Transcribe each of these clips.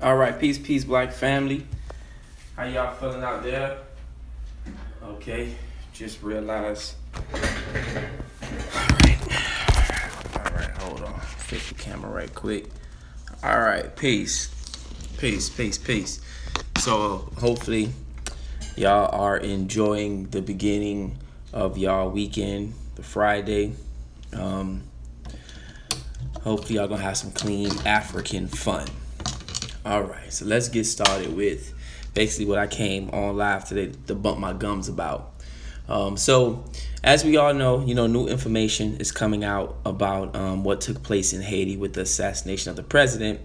All right, peace, black family. How y'all feeling out there? Okay, just realized. All right, hold on. Fix the camera right quick. All right, peace. So hopefully y'all are enjoying the beginning of y'all weekend, the Friday. Hopefully y'all gonna have some clean African fun. All right, so let's get started with basically what I came on live today to bump my gums about. So as we all know, new information is coming out about what took place in Haiti with the assassination of the president.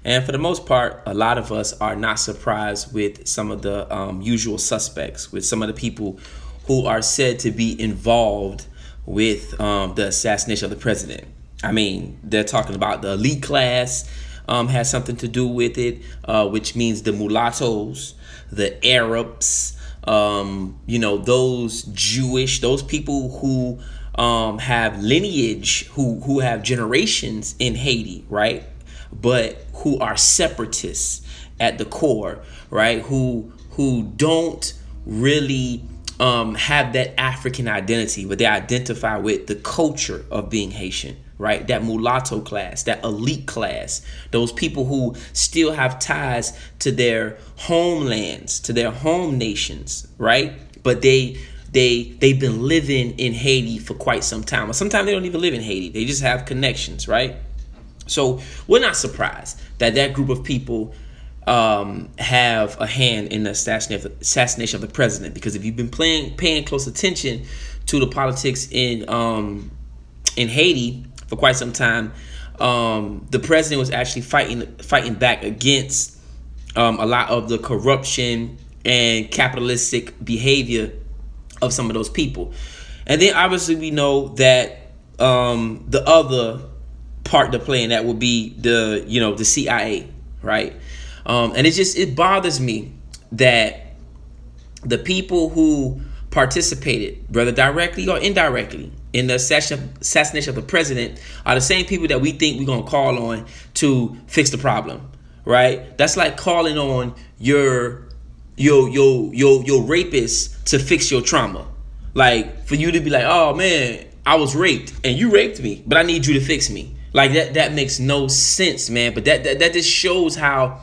And for the most part, a lot of us are not surprised with some of the usual suspects, with some of the people who are said to be involved with the assassination of the president. I mean, they're talking about the elite class has something to do with it, which means the mulattoes, the Arabs, those Jewish, those people who have lineage, who have generations in Haiti, right? But who are separatists at the core, right? Who don't really have that African identity, but they identify with the culture of being Haitian, right? That mulatto class, that elite class, those people who still have ties to their homelands, to their home nations, right? But they've been living in Haiti for quite some time. Or sometimes they don't even live in Haiti. They just have connections, right? So we're not surprised that group of people have a hand in the assassination of the president, because if you've been paying close attention to the politics in Haiti for quite some time, the president was actually fighting back against a lot of the corruption and capitalistic behavior of some of those people. And then obviously we know that the other part to play in that would be the CIA, right? And it bothers me that the people who participated, whether directly or indirectly, in the assassination of the president are the same people that we think we're gonna call on to fix the problem, right? That's like calling on your rapist to fix your trauma. Like for you to be like, oh man, I was raped and you raped me, but I need you to fix me. Like that makes no sense, man. But that just shows how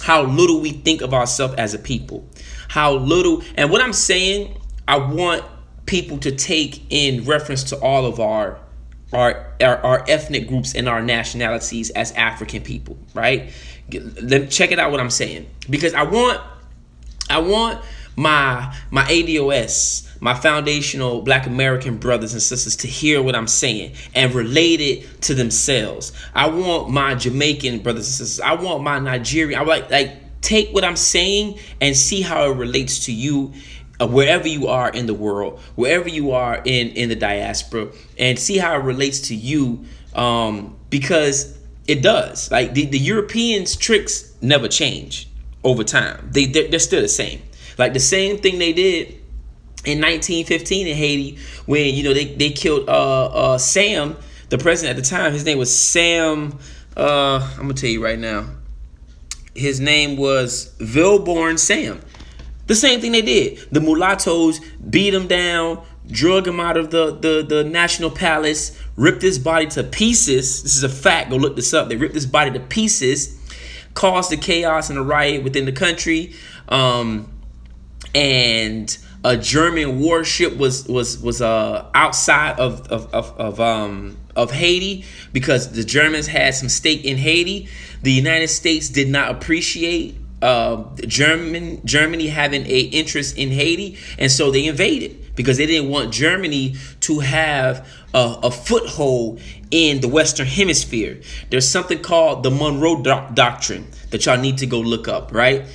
little we think of ourselves as a people. How little, and what I'm saying, I want people to take in reference to all of our ethnic groups and our nationalities as African people, right? Check it out what I'm saying, because I want my ADOS, my foundational Black American brothers and sisters, to hear what I'm saying and relate it to themselves. I want my Jamaican brothers and sisters, I want my Nigerian, I like take what I'm saying and see how it relates to you, wherever you are in the world, wherever you are in the diaspora, and see how it relates to you, because it does. Like the Europeans' tricks never change over time. They're still the same. Like the same thing they did in 1915 in Haiti when they killed Sam, the president at the time. His name was Sam. I'm gonna tell you right now. His name was Vilborn Sam. The same thing they did. The mulattoes beat him down, drug him out of the National Palace, ripped his body to pieces. This is a fact. Go look this up. They ripped his body to pieces, caused the chaos and the riot within the country. And a German warship was outside of Haiti because the Germans had some stake in Haiti. The United States did not appreciate Germany having a interest in Haiti, and so they invaded because they didn't want Germany to have a foothold in the Western Hemisphere. There's something called the Monroe Doctrine that y'all need to go look up, right?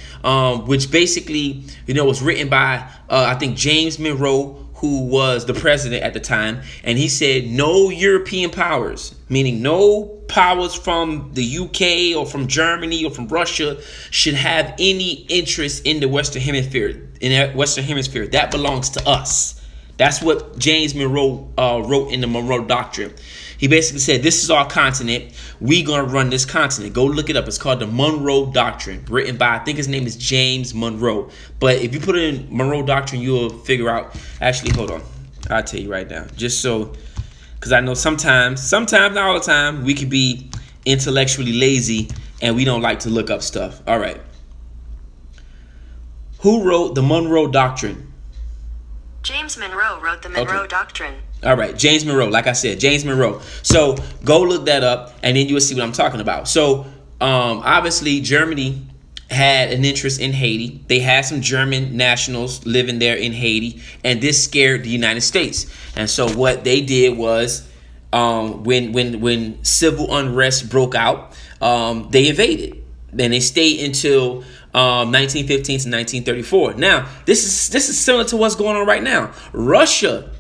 Which basically, was written by I think James Monroe, who was the president at the time, and he said no European powers, meaning no powers from the UK or from Germany or from Russia, should have any interest in the Western Hemisphere. That belongs to us. That's what James Monroe wrote in the Monroe Doctrine. He basically said, this is our continent. We gonna run this continent. Go look it up. It's called the Monroe Doctrine, written by, I think his name is James Monroe. But if you put it in Monroe Doctrine, you'll figure out. Actually, hold on. I'll tell you right now. Just so, because I know sometimes, not all the time, we can be intellectually lazy and we don't like to look up stuff. All right. Who wrote the Monroe Doctrine? James Monroe wrote the Monroe Doctrine. All right, James Monroe. Like I said, James Monroe. So go look that up, and then you will see what I'm talking about. So obviously, Germany had an interest in Haiti. They had some German nationals living there in Haiti, and this scared the United States. And so what they did was, when civil unrest broke out, they invaded. Then they stayed until 1915 to 1934. Now, this is similar to what's going on right now. Russia,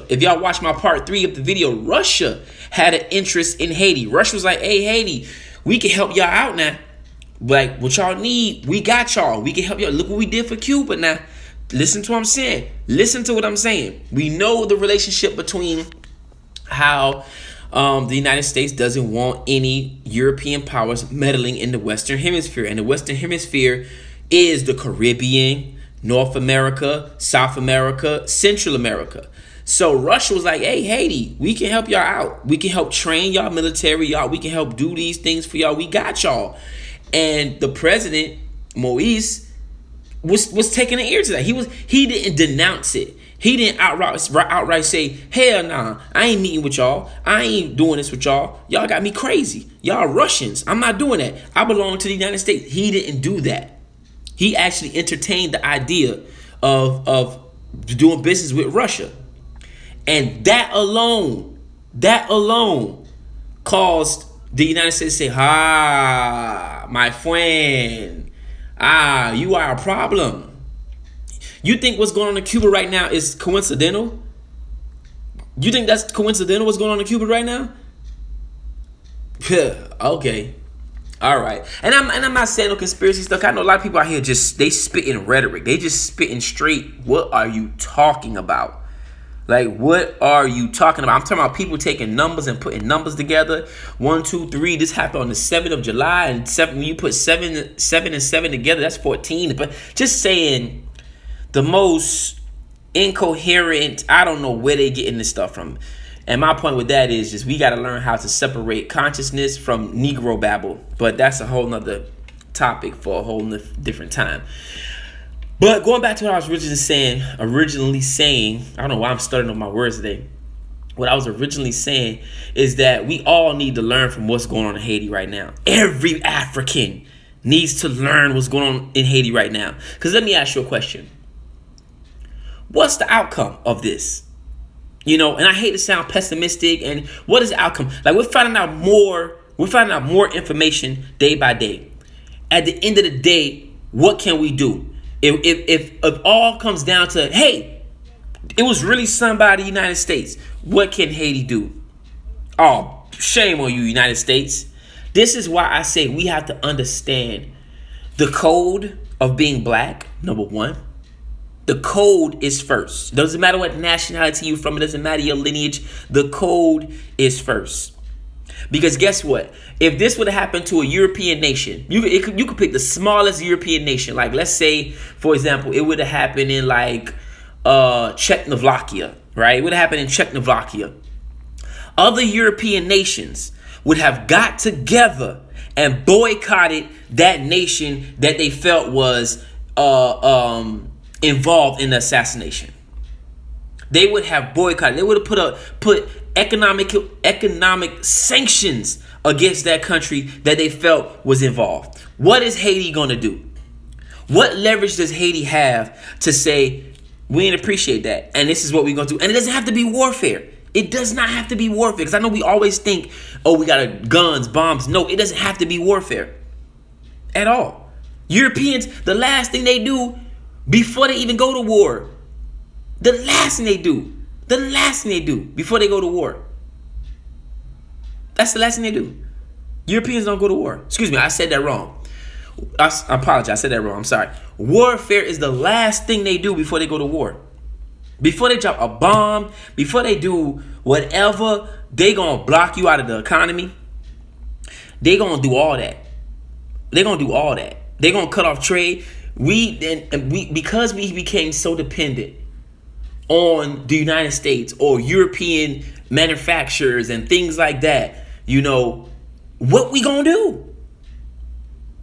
if y'all watch my part 3 of the video, Russia had an interest in Haiti. Russia was like, hey, Haiti, we can help y'all out now. Like, what y'all need, we got y'all. We can help y'all. Look what we did for Cuba now. Listen to what I'm saying. Listen to what I'm saying. We know the relationship between how the United States doesn't want any European powers meddling in the Western Hemisphere. And the Western Hemisphere is the Caribbean, North America, South America, Central America. So Russia was like, hey, Haiti, we can help y'all out. We can help train y'all military, y'all. We can help do these things for y'all. We got y'all. And the president, Moise, was taking an ear to that. He didn't denounce it. He didn't outright say, hell nah, I ain't meeting with y'all. I ain't doing this with y'all. Y'all got me crazy. Y'all Russians. I'm not doing that. I belong to the United States. He didn't do that. He actually entertained the idea of doing business with Russia. And that alone caused the United States to say, my friend, you are a problem. You think what's going on in Cuba right now is coincidental? You think that's coincidental what's going on in Cuba right now? Okay. All right. And I'm not saying no conspiracy stuff. I know a lot of people out here they spitting rhetoric. They just spitting straight. What are you talking about? Like, what are you talking about? I'm talking about people taking numbers and putting numbers together. 1, 2, 3. This happened on the 7th of July. And 7, when you put 7 and 7 together, that's 14. But just saying the most incoherent, I don't know where they getting this stuff from. And my point with that is just we got to learn how to separate consciousness from Negro babble. But that's a whole nother topic for a whole different time. But going back to what I was originally saying, I don't know why I'm stuttering on my words today. What I was originally saying is that we all need to learn from what's going on in Haiti right now. Every African needs to learn what's going on in Haiti right now. Because let me ask you a question. What's the outcome of this? You know, and I hate to sound pessimistic. And what is the outcome? Like, we're finding out more information day by day. At the end of the day, what can we do? If all comes down to, hey, it was really somebody, United States, what can Haiti do? Oh, shame on you, United States. This is why I say we have to understand the code of being black, number one. The code is first. It doesn't matter what nationality you're from. It doesn't matter your lineage. The code is first. Because guess what? If this would have happened to a European nation, you could pick the smallest European nation. Like, let's say, for example, it would have happened in like Czechoslovakia, right? It would have happened in Czechoslovakia. Other European nations would have got together and boycotted that nation that they felt was involved in the assassination. They would have boycotted. They would have put economic sanctions against that country that they felt was involved. What is Haiti going to do? What leverage does Haiti have to say, we didn't appreciate that, and this is what we're going to do? And it doesn't have to be warfare. It does not have to be warfare. Because I know we always think, oh, we got guns, bombs. No, it doesn't have to be warfare at all. Europeans, the last thing they do before they even go to war, the last thing they do before they go to war, that's the last thing they do. Europeans don't go to war. Excuse me, I said that wrong. I apologize, I said that wrong. I'm sorry. Warfare is the last thing they do before they go to war. Before they drop a bomb, before they do whatever, they gonna block you out of the economy. They gonna do all that. They gonna do all that. They gonna cut off trade. Because we became so dependent on the United States or European manufacturers and things like that, what we gonna do?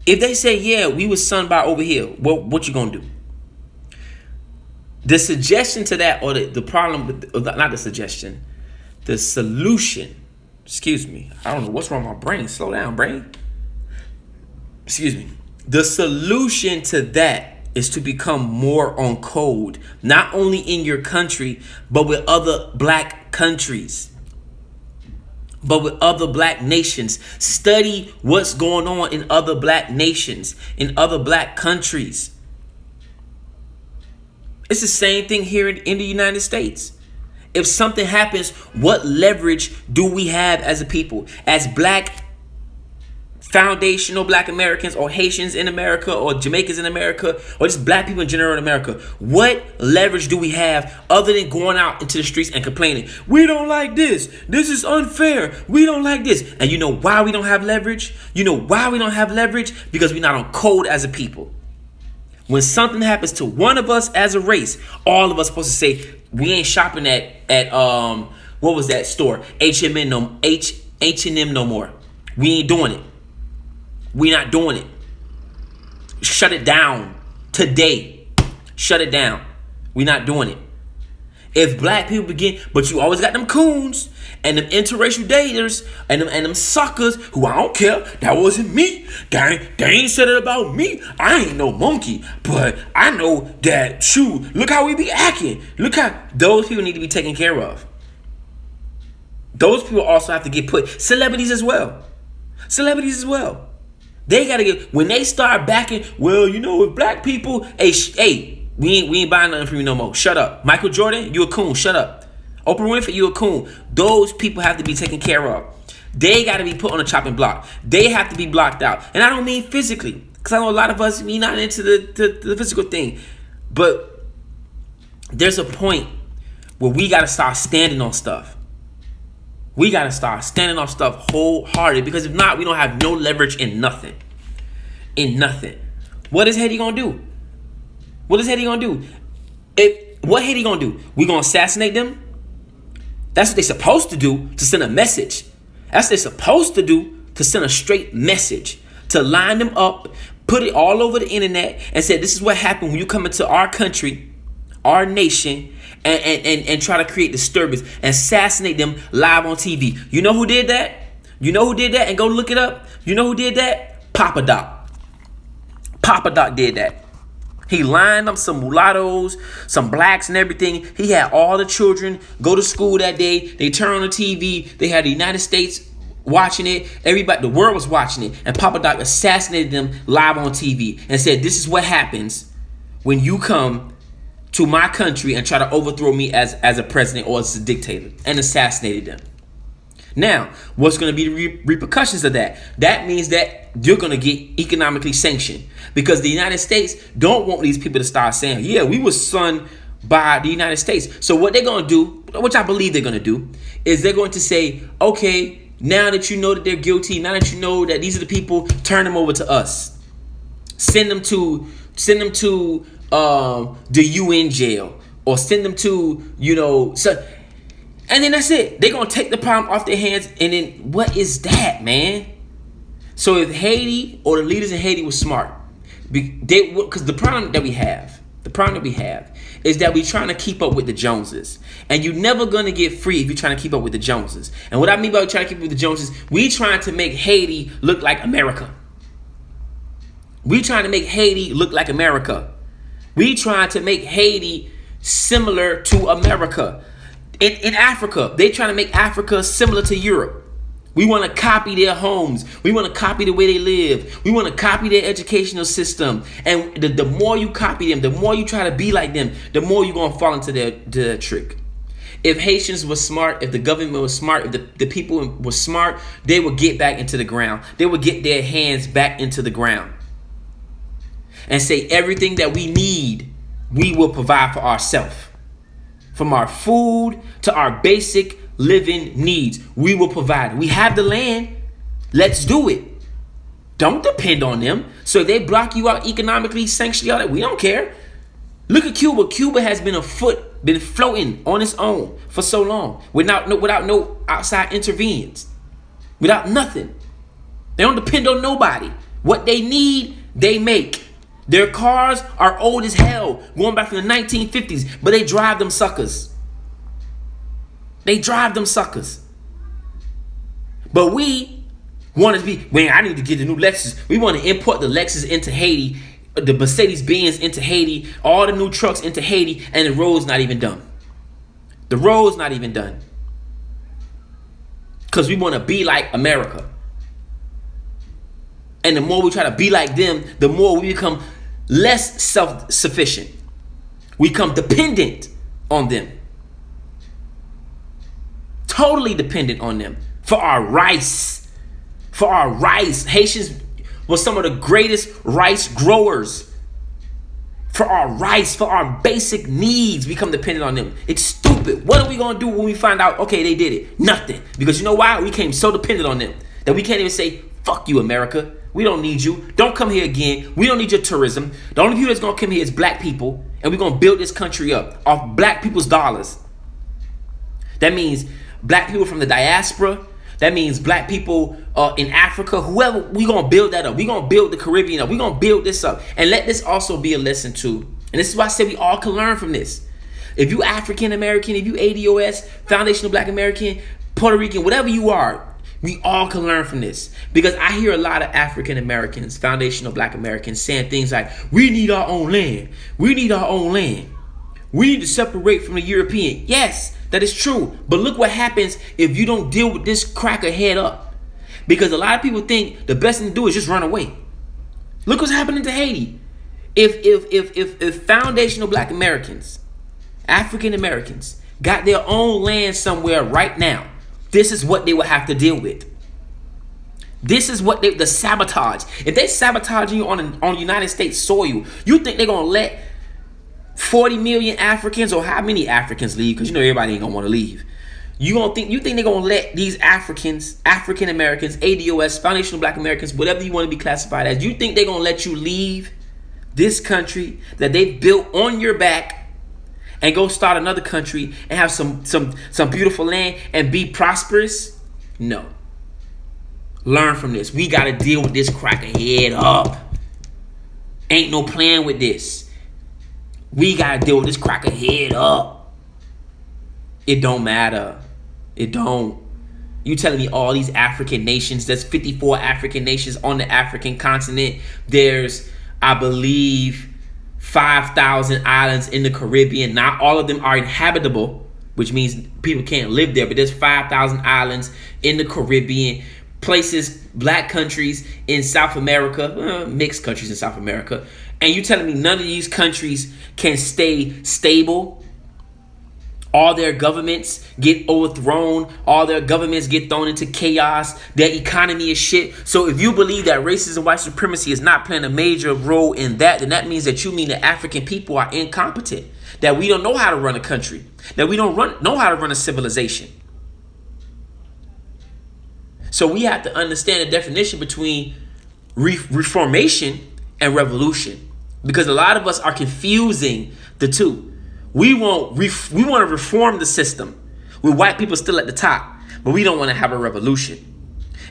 If they say, yeah, we was sunned by over here, what you gonna do? The suggestion to that, or the problem, not the suggestion, the solution, excuse me, I don't know what's wrong with my brain. Slow down, brain. Excuse me. The solution to that is to become more on code, not only in your country, but with other black countries, but with other black nations. Study what's going on in other black nations, in other black countries. It's the same thing here in the United States. If something happens, what leverage do we have as a people, as black foundational black Americans, or Haitians in America, or Jamaicans in America, or just black people in general in America? What leverage do we have other than going out into the streets and complaining? We don't like this. This is unfair. We don't like this. And you know why we don't have leverage? You know why we don't have leverage? Because we're not on code as a people. When something happens to one of us as a race, all of us supposed to say, we ain't shopping at what was that store? H&M no more. We ain't doing it. We not doing it. Shut it down today. Shut it down. We not doing it. If black people begin, but you always got them coons and them interracial daters and them suckers who, I don't care, that wasn't me. They ain't said it about me. I ain't no monkey, but I know that, shoot, look how we be acting. Look how those people need to be taken care of. Those people also have to get put. Celebrities as well. They gotta get, when they start backing, well, if black people, hey, we ain't buying nothing from you no more. Shut up. Michael Jordan, you a coon. Shut up. Oprah Winfrey, you a coon. Those people have to be taken care of. They got to be put on a chopping block. They have to be blocked out. And I don't mean physically, because I know a lot of us, we not into the physical thing. But there's a point where we got to start standing on stuff. We got to start standing on stuff wholehearted, because if not, we don't have no leverage in nothing. What is Haiti going to do? What is Haiti gonna do? What Haiti gonna do? We gonna assassinate them? That's what they're supposed to do, to send a message. That's what they're supposed to do, to send a straight message, to line them up, put it all over the internet, and say, this is what happened when you come into our country, our nation, and try to create disturbance, and assassinate them live on TV. You know who did that? And go look it up. You know who did that? Papa Doc. Papa Doc did that. He lined up some mulattoes, some blacks and everything. He had all the children go to school that day. They turned on the TV. They had the United States watching it. Everybody, the world was watching it. And Papa Doc assassinated them live on TV and said, this is what happens when you come to my country and try to overthrow me as a president or as a dictator, and assassinated them. Now, what's going to be the repercussions of that? That means that you're going to get economically sanctioned, because the United States don't want these people to start saying, yeah, we were sunned by the United States. So what they're going to do, which I believe they're going to do, is they're going to say, okay, now that you know that they're guilty, now that you know that these are the people, turn them over to us. Send them to the UN jail, or send them to, and then that's it. They're going to take the problem off their hands. And then what is that, man? So if Haiti, or the leaders in Haiti, was smart, because the problem that we have is that we're trying to keep up with the Joneses. And you're never going to get free if you're trying to keep up with the Joneses. And what I mean by trying to keep up with the Joneses, we trying to make Haiti look like America. We trying to make Haiti look like America. We trying to make Haiti similar to America. In Africa, they trying to make Africa similar to Europe. We want to copy their homes. We want to copy the way they live. We want to copy their educational system. And the more you copy them, the more you try to be like them, the more you're going to fall into their trick. If Haitians were smart, if the government was smart, if the people were smart, they would get back into the ground. They would get their hands back into the ground and say, everything that we need, we will provide for ourselves. From our food to our basic living needs, we will provide. We have the land. Let's do it. Don't depend on them. So if they block you out economically, sanction you out, we don't care. Look at Cuba. Cuba has been floating on its own for so long without no outside interventions, without nothing. They don't depend on nobody. What they need, they make. Their cars are old as hell, going back from the 1950s, but they drive them suckers. But we want to be, man, I need to get a new Lexus. We want to import the Lexus into Haiti, the Mercedes-Benz into Haiti, all the new trucks into Haiti, and the road's not even done. Because we want to be like America. And the more we try to be like them, the more we become less self-sufficient. We become dependent on them. Totally dependent on them. For our rice. Haitians were some of the greatest rice growers. For our rice, for our basic needs, we become dependent on them. It's stupid. What are we going to do when we find out, okay, they did it? Nothing. Because you know why? We became so dependent on them that we can't even say, fuck you, America. We don't need you. Don't come here again. We don't need your tourism. The only people that's going to come here is black people. And we're going to build this country up off black people's dollars. That means black people from the diaspora. That means black people in Africa. Whoever, we're going to build that up. We're going to build the Caribbean up. We're going to build this up. And let this also be a lesson too. And this is why I said we all can learn from this. If you African American, if you ADOS, Foundational Black American, Puerto Rican, whatever you are, we all can learn from this. Because I hear a lot of African Americans, foundational Black Americans, saying things like, we need our own land. We need our own land. We need to separate from the European. Yes, that is true. But look what happens if you don't deal with this cracker head up. Because a lot of people think the best thing to do is just run away. Look what's happening to Haiti. If foundational Black Americans, African Americans, got their own land somewhere right now, this is what they will have to deal with. This is what the sabotage. If they sabotage you on United States soil, you think they're gonna let 40 million Africans, or how many Africans leave? Because you know everybody ain't gonna want to leave. You think they're gonna let these Africans, African Americans, ADOS, foundational Black Americans, whatever you want to be classified as, you think they're gonna let you leave this country that they built on your back and go start another country and have some beautiful land and be prosperous? No. Learn from this. We got to deal with this cracker head up. Ain't no playing with this. We got to deal with this cracker head up. It don't matter. It don't. You telling me all these African nations, there's 54 African nations on the African continent. There's, I believe, 5,000 islands in the Caribbean. Not all of them are inhabitable, which means people can't live there. But there's 5,000 islands in the Caribbean. Places, black countries in South America, mixed countries in South America. And you telling me none of these countries can stay stable? All their governments get overthrown. All their governments get thrown into chaos. Their economy is shit. So if you believe that racism, white supremacy is not playing a major role in that, then that means that you mean the African people are incompetent. That we don't know how to run a country. That we don't know how to run a civilization. So we have to understand the definition between reformation and revolution. Because a lot of us are confusing the two. We want to reform the system with white people still at the top, but we don't want to have a revolution.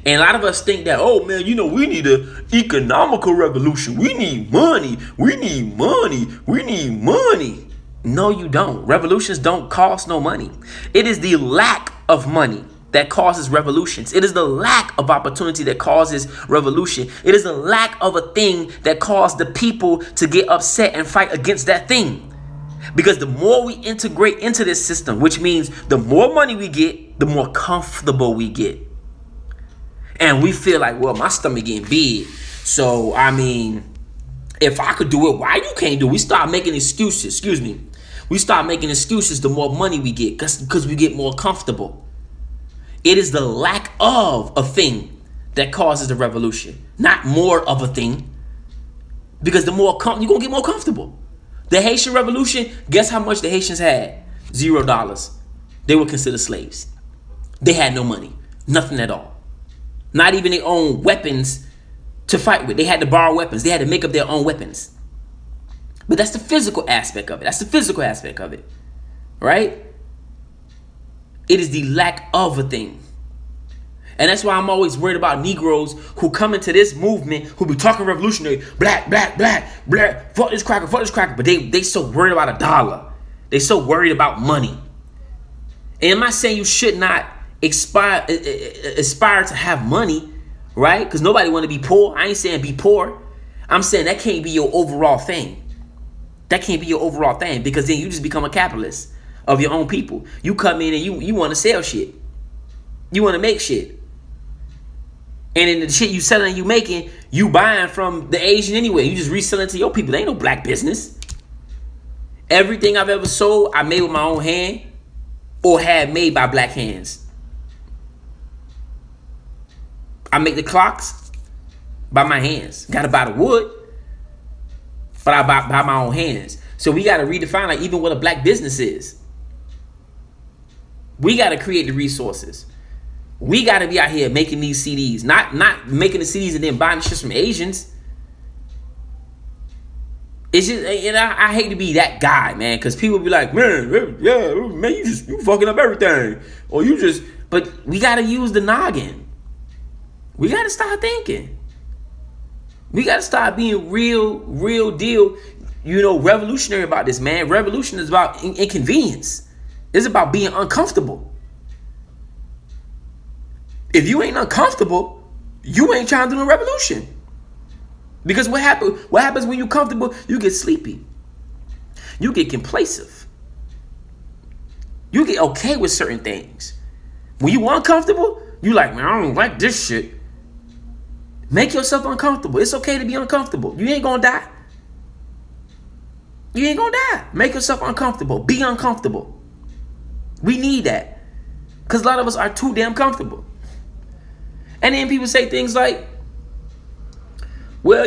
And a lot of us think that, oh man, we need an economical revolution. We need money. We need money. We need money. No, you don't. Revolutions don't cost no money. It is the lack of money that causes revolutions. It is the lack of opportunity that causes revolution. It is the lack of a thing that causes the people to get upset and fight against that thing. Because the more we integrate into this system, which means the more money we get, the more comfortable we get. And we feel like, well, my stomach getting big. So, if I could do it, why you can't do it? We start making excuses. We start making excuses the more money we get because we get more comfortable. It is the lack of a thing that causes the revolution, not more of a thing. Because the more you're going to get more comfortable. The Haitian Revolution, guess how much the Haitians had? $0. They were considered slaves. They had no money, nothing at all. Not even their own weapons to fight with. They had to borrow weapons. They had to make up their own weapons. But that's the physical aspect of it. That's the physical aspect of it. Right? It is the lack of a thing. And that's why I'm always worried about Negroes who come into this movement, who be talking revolutionary, black, fuck this cracker. But they so worried about a dollar. They so worried about money. And I'm not saying you should not aspire to have money, right? Because nobody want to be poor. I ain't saying be poor. I'm saying that can't be your overall thing. That can't be your overall thing, because then you just become a capitalist of your own people. You come in and you want to sell shit. You want to make shit. And in the shit you selling and you making, you buying from the Asian anyway. You just reselling to your people. There ain't no black business. Everything I've ever sold, I made with my own hand or had made by black hands. I make the clocks by my hands. Gotta buy the wood, but I buy my own hands. So we gotta redefine like even what a black business is. We gotta create the resources. We gotta be out here making these CDs, not making the CDs and then buying the shit from Asians. It's just, and I hate to be that guy, man, because people be like, man, you fucking up everything, or you just. But we gotta use the noggin. We gotta start thinking. We gotta start being real deal, revolutionary about this, man. Revolution is about inconvenience. It's about being uncomfortable. If you ain't uncomfortable, you ain't trying to do no revolution. Because what happens when you're comfortable? You get sleepy. You get complacent. You get okay with certain things. When you uncomfortable, you like, man, I don't like this shit. Make yourself uncomfortable. It's okay to be uncomfortable. You ain't gonna die. You ain't gonna die. Make yourself uncomfortable. Be uncomfortable. We need that. Because a lot of us are too damn comfortable. And then people say things like, well,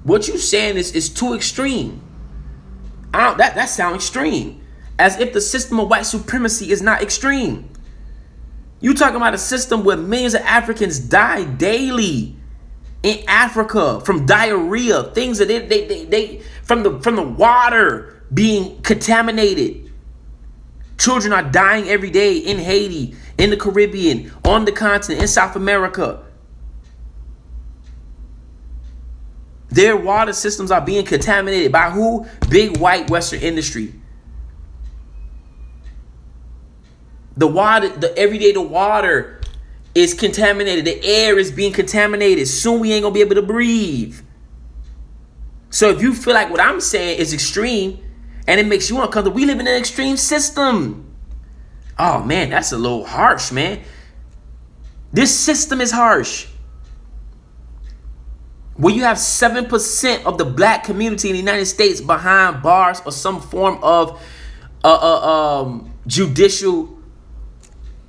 what you saying is too extreme. That sounds extreme. As if the system of white supremacy is not extreme. You talking about a system where millions of Africans die daily in Africa from diarrhea, things that they from the water being contaminated. Children are dying every day in Haiti, in the Caribbean, on the continent, in South America. Their water systems are being contaminated by who? Big white Western industry. The water is contaminated. The air is being contaminated. Soon we ain't gonna be able to breathe. So if you feel like what I'm saying is extreme and it makes you uncomfortable, we live in an extreme system. Oh man, that's a little harsh, man. This system is harsh. Where you have 7% of the black community in the United States behind bars or some form of judicial,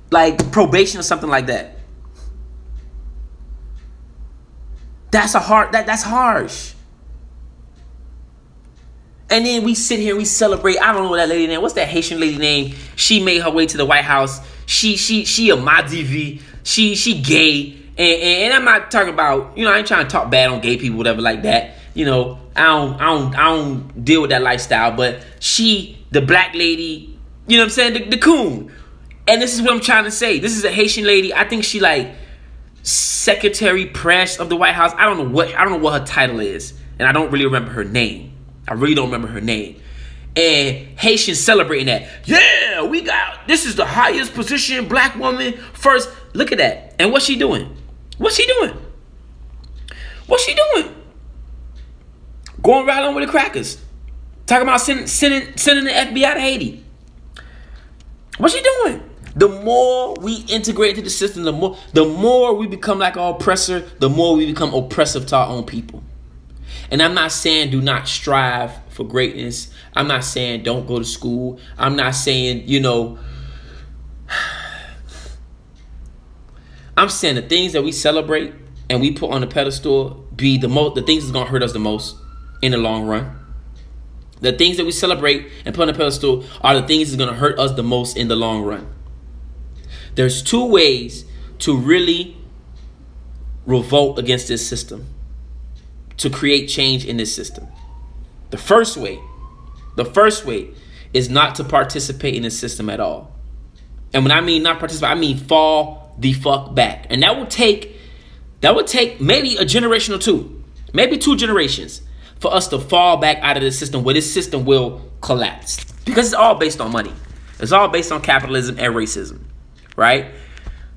like probation or something like that. That's harsh. And then we sit here and we celebrate. I don't know what that lady name. What's that Haitian lady name? She made her way to the White House. She a Madivi. She gay. And I'm not talking about, I ain't trying to talk bad on gay people, whatever like that. I don't deal with that lifestyle. But she, the black lady, you know what I'm saying? The coon. And this is what I'm trying to say. This is a Haitian lady. I think she like secretary press of the White House. I don't know what her title is. And I don't really remember her name. I really don't remember her name. And Haitians celebrating that. Yeah, this is the highest position black woman first. Look at that. And what's she doing? Going right on with the crackers. Talking about sending the FBI to Haiti. What's she doing? The more we integrate into the system, the more we become like our oppressor, the more we become oppressive to our own people. And I'm not saying do not strive for greatness. I'm not saying don't go to school. I'm not saying, I'm saying the things that we celebrate and we put on the pedestal be the things that's going to hurt us the most in the long run. The things that we celebrate and put on a pedestal are the things that's going to hurt us the most in the long run. There's two ways to really revolt against this system, to create change in this system. The first way is not to participate in the system at all. And when I mean not participate, I mean fall the fuck back. And that will take maybe a generation or two, maybe 2 generations for us to fall back out of the system where this system will collapse. Because it's all based on money. It's all based on capitalism and racism, right?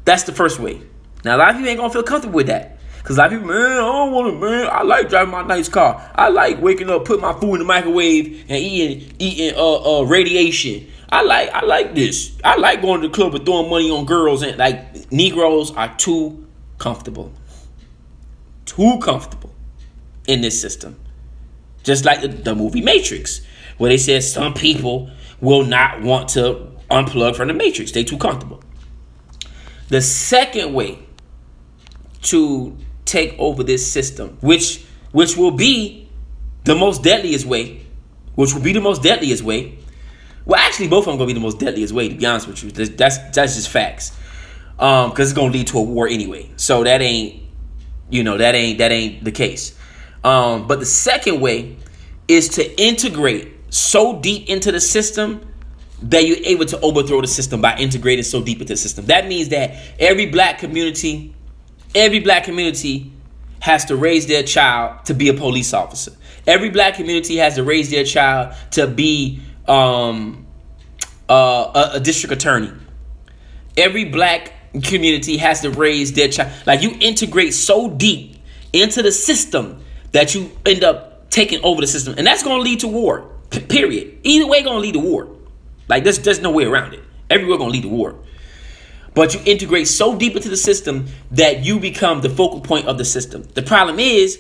That's the first way. Now, a lot of people ain't gonna feel comfortable with that. Because a lot of people, man, I don't want to, man. I like driving my nice car. I like waking up, putting my food in the microwave and eating radiation. I like this. I like going to the club and throwing money on girls. And like, Negroes are too comfortable. Too comfortable in this system. Just like the movie Matrix, where they said some people will not want to unplug from the Matrix. They too comfortable. The second way to take over this system, which will be the most deadliest way, well, actually, both of them are going to be the most deadliest way, to be honest with you. That's just facts. Because it's going to lead to a war anyway. So that ain't the case. But the second way is to integrate so deep into the system that you're able to overthrow the system by integrating so deep into the system. That means that every black community has to raise their child to be a police officer. Every black community has to raise their child to be a district attorney. Every black community has to raise their child. Like, you integrate so deep into the system that you end up taking over the system. And that's going to lead to war, period. Either way, going to lead to war. Like, there's no way around it. Everywhere going to lead to war. But you integrate so deep into the system that you become the focal point of the system. The problem is,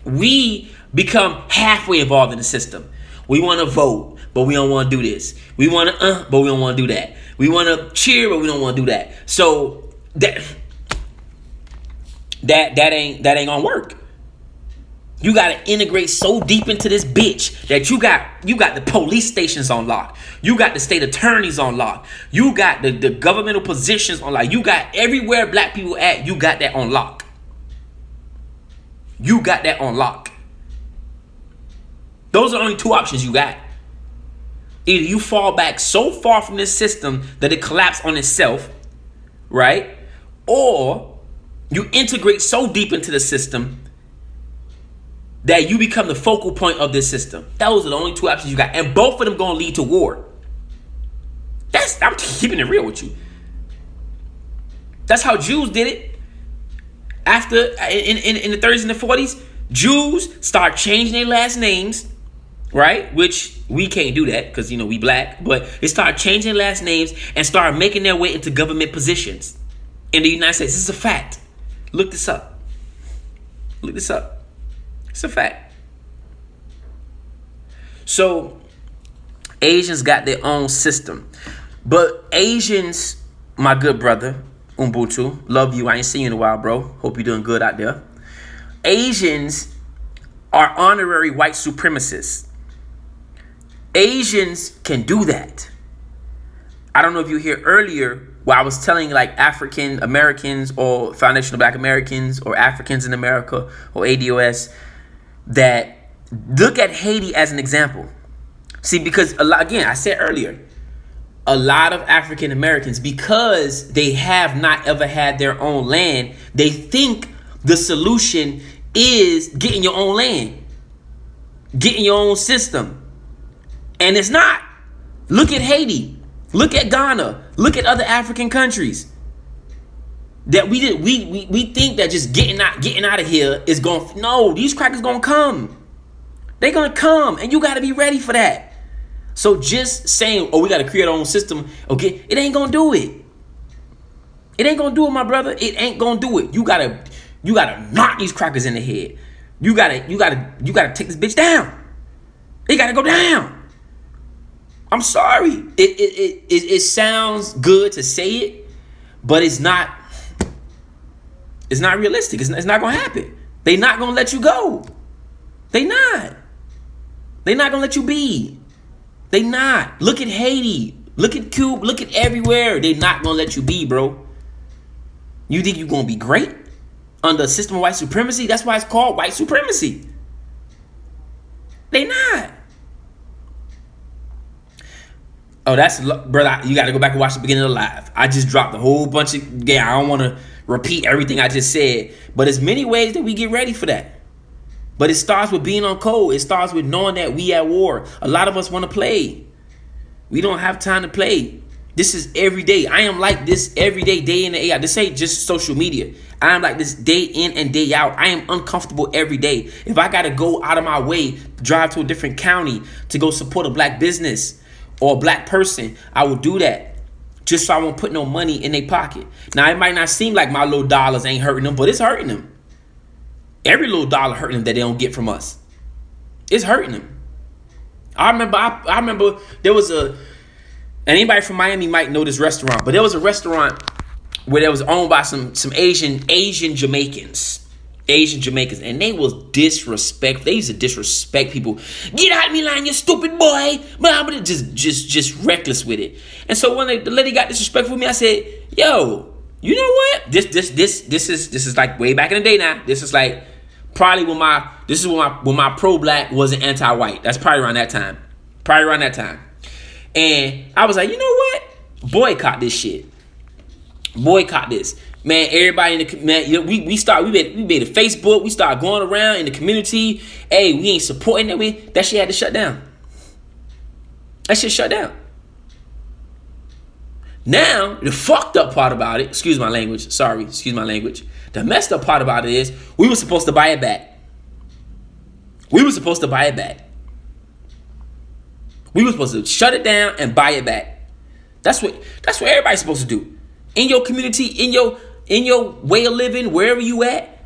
we become halfway involved in the system. We want to vote, but we don't want to do this. We want to, but we don't want to do that. We want to cheer, but we don't want to do that. So that ain't gonna work. You gotta integrate so deep into this bitch that you got the police stations on lock. You got the state attorneys on lock. You got the governmental positions on lock. You got everywhere black people at. You got that on lock. You got that on lock. Those are only 2 options you got. Either you fall back so far from this system that it collapses on itself, right? Or you integrate so deep into the system that you become the focal point of this system. Those are the only 2 options you got. And both of them going to lead to war. I'm keeping it real with you. That's how Jews did it. After, in the 30s and the 40s, Jews start changing their last names, right? Which we can't do that because, we black. But they start changing their last names and start making their way into government positions in the United States. This is a fact. Look this up. It's a fact. So Asians got their own system. But Asians, my good brother, Ubuntu, love you. I ain't seen you in a while, bro. Hope you're doing good out there. Asians are honorary white supremacists. Asians can do that. I don't know if you hear earlier where I was telling like African Americans or Foundation of Black Americans or Africans in America or ADOS that look at Haiti as an example. See, because I said earlier, a lot of African Americans, because they have not ever had their own land, they think the solution is getting your own land, getting your own system. And it's not. Look at Haiti. Look at Ghana. Look at other African countries. That we think that just getting out of here is going. No, these crackers gonna come. They're gonna come, and you got to be ready for that. So just saying, we got to create our own system. Okay, it ain't gonna do it. It ain't gonna do it, my brother. It ain't gonna do it. You gotta knock these crackers in the head. You gotta take this bitch down. It gotta go down. I'm sorry. It sounds good to say it, but it's not. It's not realistic. It's not gonna happen. They not gonna let you go. They not. They're not gonna let you be. They not. Look at Haiti. Look at Cuba. Look at everywhere. They not gonna let you be, bro. You think you're gonna be great under a system of white supremacy? That's why it's called white supremacy. They not. Oh, that's, brother, you got to go back and watch the beginning of the live. I just dropped a whole bunch of, I don't want to repeat everything I just said, but there's many ways that we get ready for that. But it starts with being on code. It starts with knowing that we at war. A lot of us want to play. We don't have time to play. This is every day. I am like this every day, day in and day out. This ain't just social media. I am like this day in and day out. I am uncomfortable every day. If I got to go out of my way, drive to a different county to go support a black business or a black person, I will do that just so I won't put no money in their pocket. Now, it might not seem like my little dollars ain't hurting them, but it's hurting them. Every little dollar hurting them that they don't get from us. It's hurting them. I remember there was and anybody from Miami might know this restaurant, but there was a restaurant where it was owned by some Asian Jamaicans. And they was disrespectful. They used to disrespect people. Get out of me line, you stupid boy. But just reckless with it. And so when the lady got disrespectful with me, I said, yo, you know what? This is like way back in the day now. This is like probably when my pro-black wasn't anti-white. That's probably around that time. And I was like, you know what? Boycott this shit. Boycott this. Man, everybody in the we made a Facebook. We started going around in the community. Hey, we ain't supporting that. That shit had to shut down. That shit shut down. Now, the fucked up part about it, excuse my language. The messed up part about it is we were supposed to buy it back. We were supposed to shut it down and buy it back. That's what everybody's supposed to do. In your community, in your way of living, wherever you at,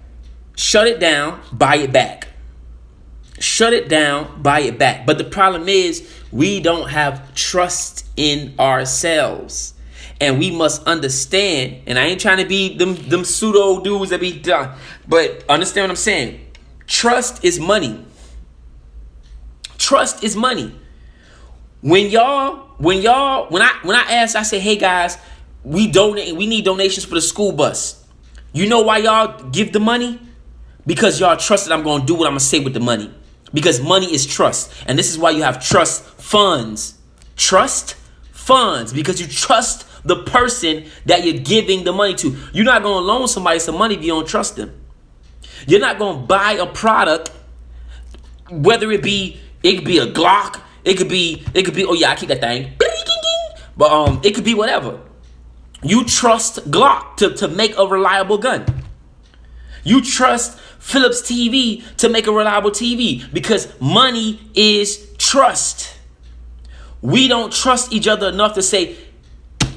shut it down, buy it back. Shut it down, buy it back. But the problem is we don't have trust in ourselves. And we must understand, and I ain't trying to be them pseudo dudes that be done, but understand what I'm saying. Trust is money. Trust is money. When I ask, I say, hey guys, we need donations for the school bus. You know why y'all give the money? Because y'all trust that I'm going to do what I'm going to say with the money. Because money is trust. And this is why you have trust funds. Trust funds. Because you trust the person that you're giving the money to. You're not going to loan somebody some money if you don't trust them. You're not going to buy a product, whether it could be a Glock. It could be, oh yeah, I keep that thing. But it could be whatever. You trust Glock to make a reliable gun. You trust Philips TV to make a reliable TV because money is trust. We don't trust each other enough to say,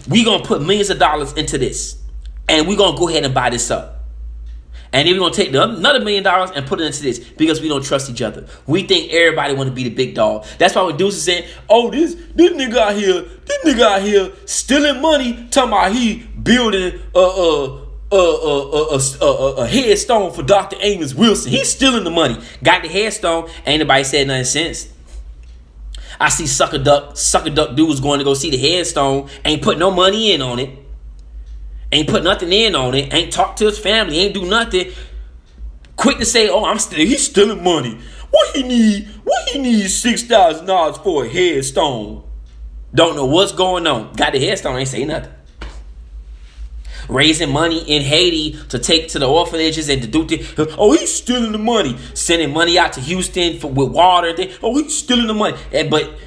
we're going to put millions of dollars into this and we're going to go ahead and buy this up. And then we're going to take another $1 million and put it into this because we don't trust each other. We think everybody want to be the big dog. That's why when dudes are saying, oh, this nigga out here stealing money, talking about he building a headstone for Dr. Amos Wilson. He's stealing the money. Got the headstone. Ain't nobody said nothing since. I see sucker duck dudes going to go see the headstone. Ain't put no money in on it. Ain't put nothing in on it. Ain't talk to his family. Ain't do nothing. Quick to say, oh, he's stealing money. What he need $6,000 for a headstone? Don't know what's going on. Got the headstone, ain't say nothing. Raising money in Haiti to take to the orphanages and to do things. Oh, he's stealing the money. Sending money out to Houston with water. Oh, he's stealing the money. But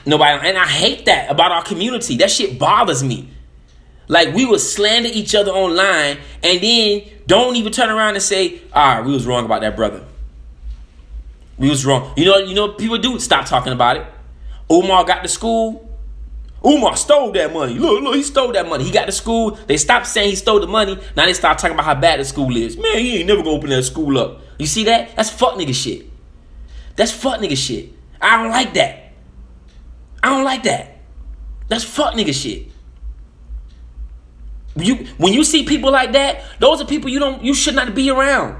nobody, and I hate that about our community. That shit bothers me. Like, we would slander each other online and then don't even turn around and say, all right, we was wrong about that brother. We was wrong. You know what people do? Stop talking about it. Umar got to school. Umar stole that money. Look, he stole that money. He got to school. They stopped saying he stole the money. Now they start talking about how bad the school is. Man, he ain't never gonna open that school up. You see that? That's fuck nigga shit. I don't like that. That's fuck nigga shit. When you see people like that, those are people you should not be around.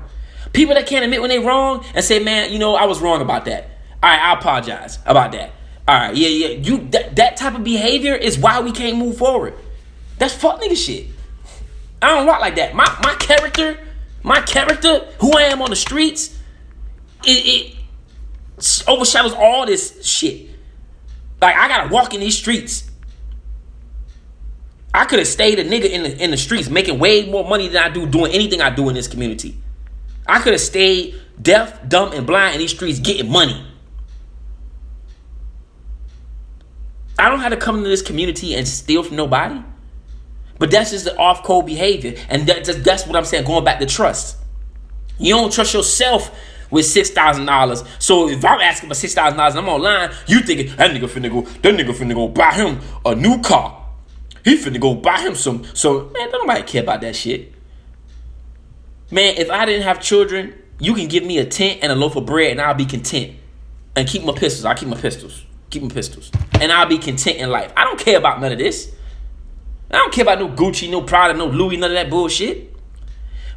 People that can't admit when they wrong and say, man, you know, I was wrong about that. All right, I apologize about that. All right, yeah. That type of behavior is why we can't move forward. That's fuck nigga shit. I don't rock like that. My character, who I am on the streets, it overshadows all this shit. Like, I gotta walk in these streets. I could have stayed a nigga in the streets making way more money than I do doing anything I do in this community. I could have stayed deaf, dumb, and blind in these streets getting money. I don't have to come into this community and steal from nobody. But that's just the off-code behavior. And that's what I'm saying, going back to trust. You don't trust yourself with $6,000. So if I'm asking for $6,000 and I'm online, you thinking, that nigga finna go buy him a new car. He finna go buy him some. So, man, don't nobody care about that shit. Man, if I didn't have children, you can give me a tent and a loaf of bread and I'll be content. And keep my pistols. I'll keep my pistols. And I'll be content in life. I don't care about none of this. I don't care about no Gucci, no Prada, no Louis, none of that bullshit.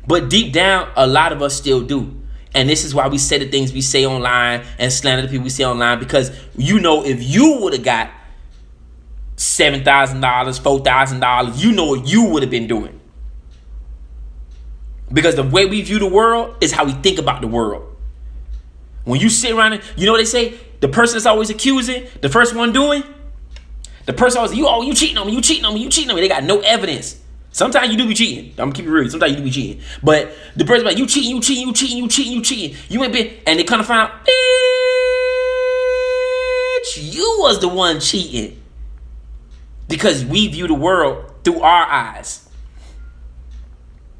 But deep down, a lot of us still do. And this is why we say the things we say online and slander the people we say online. Because, you know, if you would have got $7,000, $4,000, you know what you would have been doing. Because the way we view the world is how we think about the world. When you sit around and, you know what they say? The person that's always accusing, the first one doing, the person always, you cheating on me. They got no evidence. Sometimes you do be cheating. I'm gonna keep it real. Sometimes you do be cheating. But the person like, you cheating. You ain't been, and they kind of find out, bitch, you was the one cheating. Because we view the world through our eyes.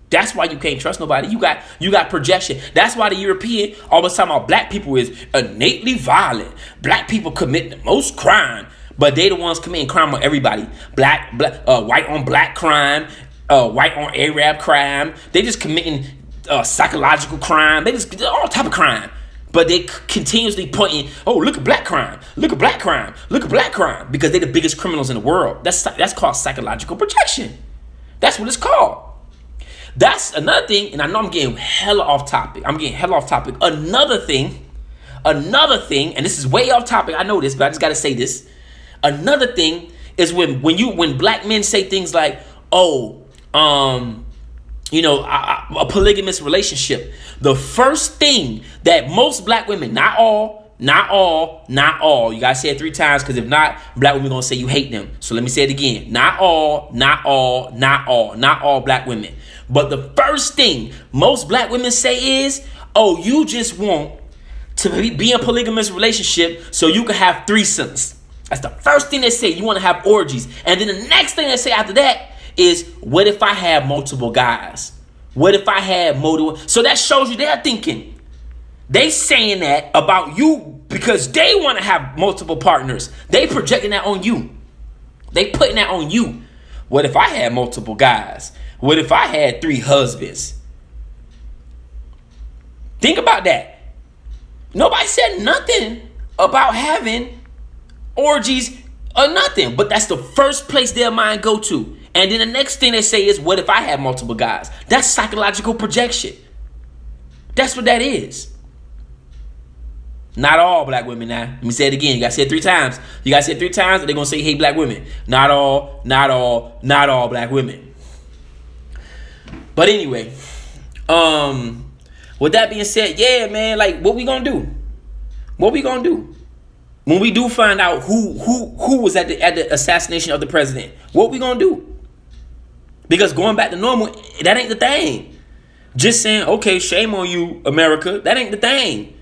That's why you can't trust nobody. You got projection. That's why the European always talking about black people is innately violent. Black people commit the most crime, but they the ones committing crime on everybody. White on black crime, white on Arab crime. They just committing psychological crime. They just all type of crime. But they continuously pointing, oh, look at black crime. Look at black crime. Look at black crime. Because they're the biggest criminals in the world. That's called psychological projection. That's what it's called. That's another thing, and I know I'm getting hella off topic. Another thing, and this is way off topic. I know this, but I just got to say this. Another thing is when black men say things like, oh, a polygamous relationship. The first thing that most black women, not all, you gotta say it 3 times, because if not, black women gonna say you hate them. So let me say it again. Not all black women. But the first thing most black women say is, oh, you just want to be in a polygamous relationship so you can have threesomes. That's the first thing they say. You want to have orgies. And then the next thing they say after that is, what if I had multiple guys? What if I had multiple? So that shows you they're thinking. They saying that about you because they want to have multiple partners. They projecting that on you. They putting that on you. What if I had multiple guys? What if I had 3 husbands? Think about that. Nobody said nothing about having orgies or nothing, but that's the first place their mind go to. And then the next thing they say is, what if I had multiple guys? That's psychological projection. That's what that is. Not all black women now. Let me say it again. You gotta say it 3 times. You gotta say it 3 times, or they're gonna say you hate black women. Not all black women. But anyway, with that being said, yeah, man, like, what we gonna do? What we gonna do when we do find out who was at the assassination of the president? What we gonna do? Because going back to normal, that ain't the thing. Just saying, okay, shame on you, America, that ain't the thing.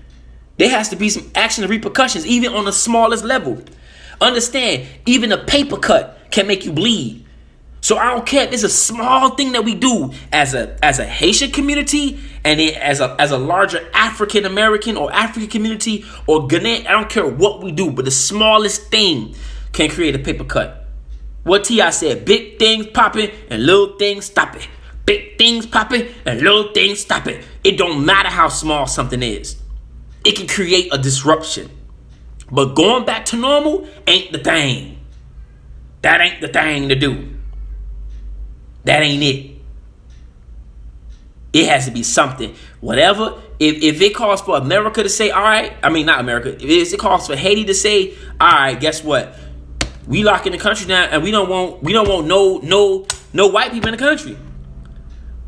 There has to be some action and repercussions, even on the smallest level. Understand, even a paper cut can make you bleed. So I don't care if it's a small thing that we do as a Haitian community, and then as a larger African American or African community or Ghanaian. I don't care what we do, but the smallest thing can create a paper cut. What T.I. said, big things popping and little things stopping. Big things popping and little things stopping. It don't matter how small something is. It can create a disruption. But going back to normal ain't the thing. That ain't the thing to do. That ain't it. It has to be something. Whatever. If it calls for America to say, all right, I mean not America. If it calls for Haiti to say, all right, guess what? We lock in the country now, and we don't want no white people in the country.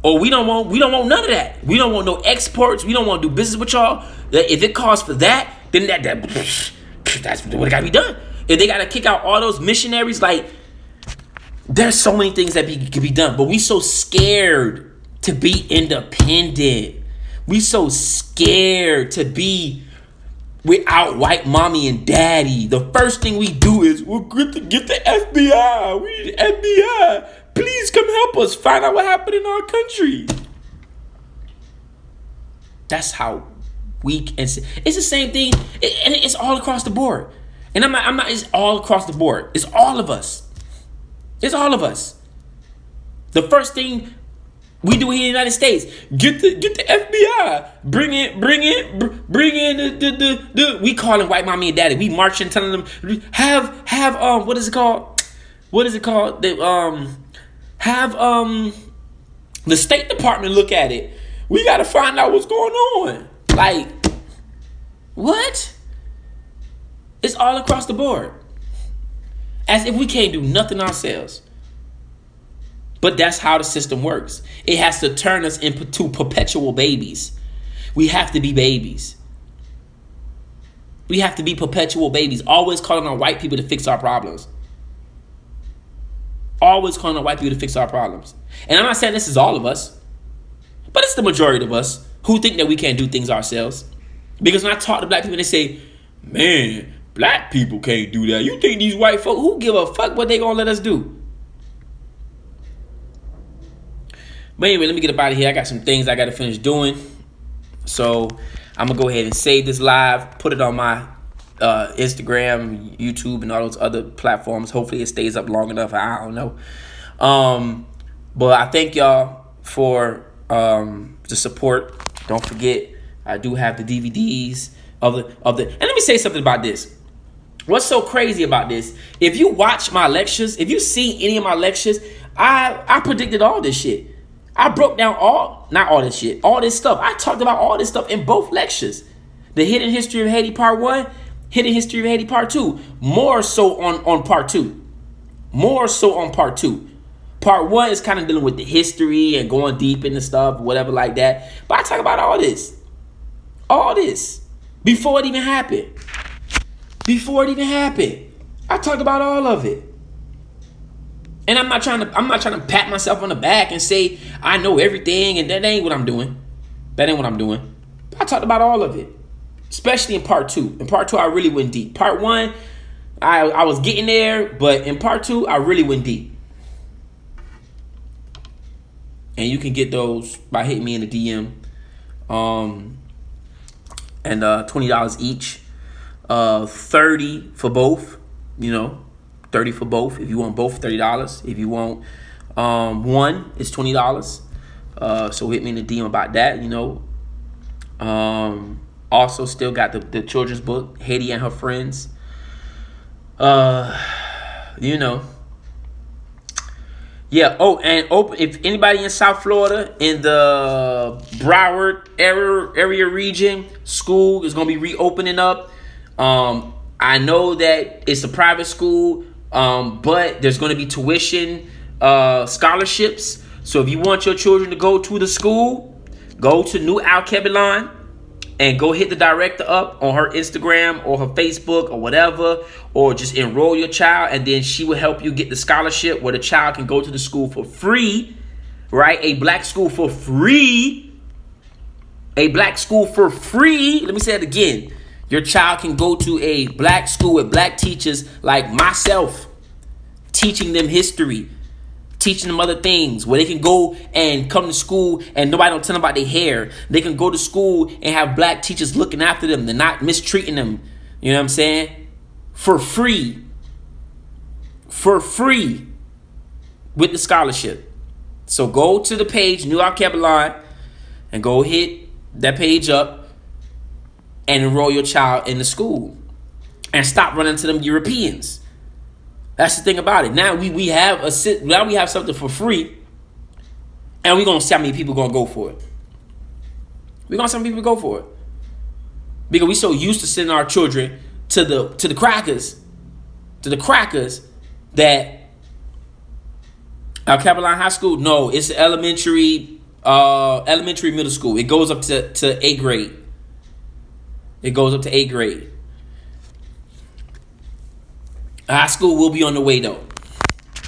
Or we don't want none of that. We don't want no exports. We don't want to do business with y'all. If it calls for that, then that's what got to be done. If they got to kick out all those missionaries, like, there's so many things that can be done. But we so scared to be independent. We so scared to be without white mommy and daddy. The first thing we do is we'll get the FBI. We need the FBI. Please come help us find out what happened in our country. That's how weak and it's the same thing, and it's all across the board. And I'm not. It's all across the board. It's all of us. It's all of us. The first thing we do here in the United States, get the FBI, bring in the we calling white mommy and daddy. We marching, telling them have what is it called? What is it called? Have the State Department look at it. We got to find out what's going on. Like, what? It's all across the board. As if we can't do nothing ourselves. But that's how the system works. It has to turn us into perpetual babies. We have to be babies. We have to be perpetual babies. Always calling on white people to fix our problems. Always calling on white people to fix our problems. And I'm not saying this is all of us, but it's the majority of us who think that we can't do things ourselves. Because when I talk to black people, they say, man, black people can't do that. You think these white folk, who give a fuck what they gonna let us do? But anyway, let me get up out of here. I got some things I got to finish doing. So I'm going to go ahead and save this live, put it on my Instagram, YouTube, and all those other platforms. Hopefully it stays up long enough. I don't know. But I thank y'all for the support. Don't forget, I do have the DVDs of the. And let me say something about this. What's so crazy about this? If you watch my lectures, if you see any of my lectures, I predicted all this shit. I broke down all this stuff. I talked about all this stuff in both lectures. The Hidden History of Haiti Part 1, Hidden History of Haiti Part 2. More so on Part 2. More so on Part 2. Part 1 is kind of dealing with the history and going deep into stuff, whatever like that. But I talk about all this. All this. Before it even happened. Before it even happened. I talked about all of it. And I'm not trying to pat myself on the back and say I know everything, and that ain't what I'm doing. That ain't what I'm doing. I talked about all of it, especially in Part 2. In Part 2, I really went deep. Part 1, I was getting there, but in Part 2, I really went deep. And you can get those by hitting me in the DM. And $20 each. 30 for both, 30 for both. If you want both, $30. If you want one, it's $20. So hit me in the DM about that, Also still got the children's book, Haiti and Her Friends. Yeah. Oh, and if anybody in South Florida, in the Broward area region, school is going to be reopening up. I know that it's a private school, but there's going to be tuition scholarships. So if you want your children to go to the school, go to New Al-Kebalan and go hit the director up on her Instagram or her Facebook or whatever, or just enroll your child, and then she will help you get the scholarship where the child can go to the school for free, right? A black school for free. A black school for free. Let me say it again. Your child can go to a black school with black teachers like myself, teaching them history, teaching them other things, where they can go and come to school and nobody don't tell them about their hair. They can go to school and have black teachers looking after them. They're not mistreating them. You know what I'm saying? For free. For free. With the scholarship. So go to the page, New Al-Kebalan, and go hit that page up and enroll your child in the school. And stop running to them Europeans. That's the thing about it. Now we have something for free, and we're gonna see how many people gonna go for it. We're gonna send people to go for it. Because we so used to sending our children to the crackers, that Al Caroline High School. No, it's elementary, middle school. It goes up to 8th grade. It goes up to 8th grade. High school will be on the way though.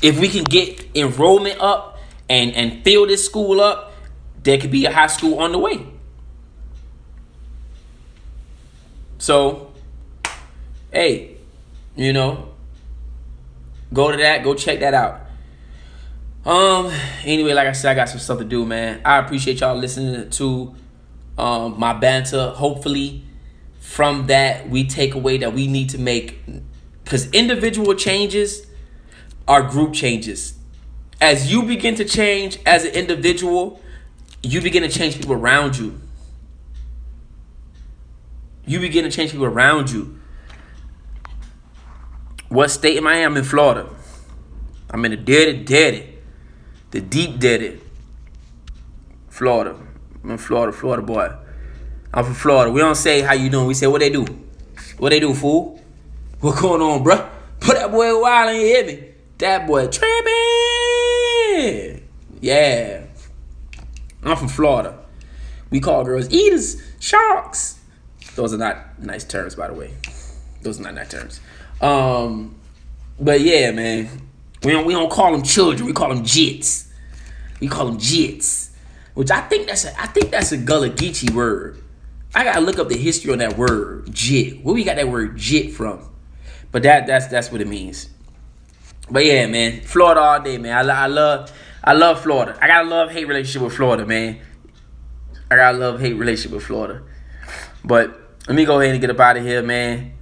If we can get enrollment up and fill this school up, there could be a high school on the way. So, hey, go to that, go check that out. Anyway, like I said, I got some stuff to do, man. I appreciate y'all listening to my banter. Hopefully, from that, we take away that we need to make, because individual changes are group changes. As you begin to change as an individual, you begin to change people around you. You begin to change people around you. What state am I in? I'm in Florida. I'm in the dirty. The deep dirty. Florida. I'm in Florida boy. I'm from Florida. We don't say how you doing. We say what they do. What they do, fool? What going on, bruh? Put that boy wild and you hear me. That boy tripping. Yeah. I'm from Florida. We call girls eaters, sharks. Those are not nice terms, by the way. Those are not nice terms. But yeah, man. We don't call them children. We call them jits. Which I think that's a Gullah Geechee word. I gotta look up the history on that word, jit. Where we got that word jit from? But that's what it means. But yeah, man, Florida all day, man. I love Florida. I got a love-hate relationship with Florida, man. But let me go ahead and get up out of here, man.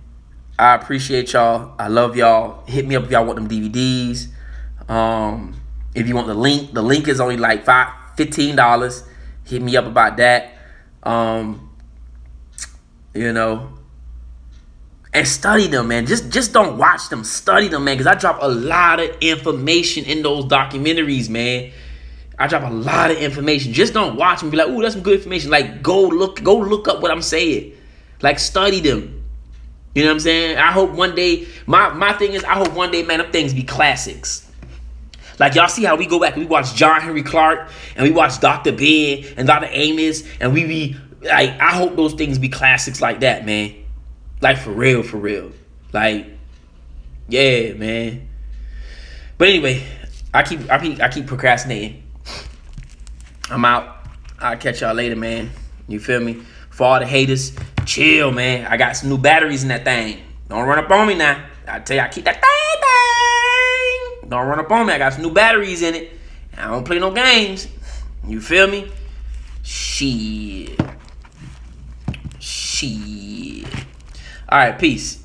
I appreciate y'all. I love y'all. Hit me up if y'all want them DVDs. If you want the link is only like $15. Hit me up about that. And study them, man. Just don't watch them. Study them, man. Because I drop a lot of information in those documentaries, man. I drop a lot of information. Just don't watch them. Be like, ooh, that's some good information. Like, go look up what I'm saying. Like, study them. You know what I'm saying? I hope one day, my thing is, I hope one day, man, them things be classics. Like, y'all see how we go back and we watch John Henry Clark and we watch Dr. Ben and Dr. Amos and we be like, I hope those things be classics like that, man. Like, for real. Like, yeah, man. But anyway, I keep procrastinating. I'm out. I'll catch y'all later, man. You feel me? For all the haters, chill, man. I got some new batteries in that thing. Don't run up on me now. I tell you, I keep that thing. Don't run up on me. I got some new batteries in it. I don't play no games. You feel me? Shit. All right, peace.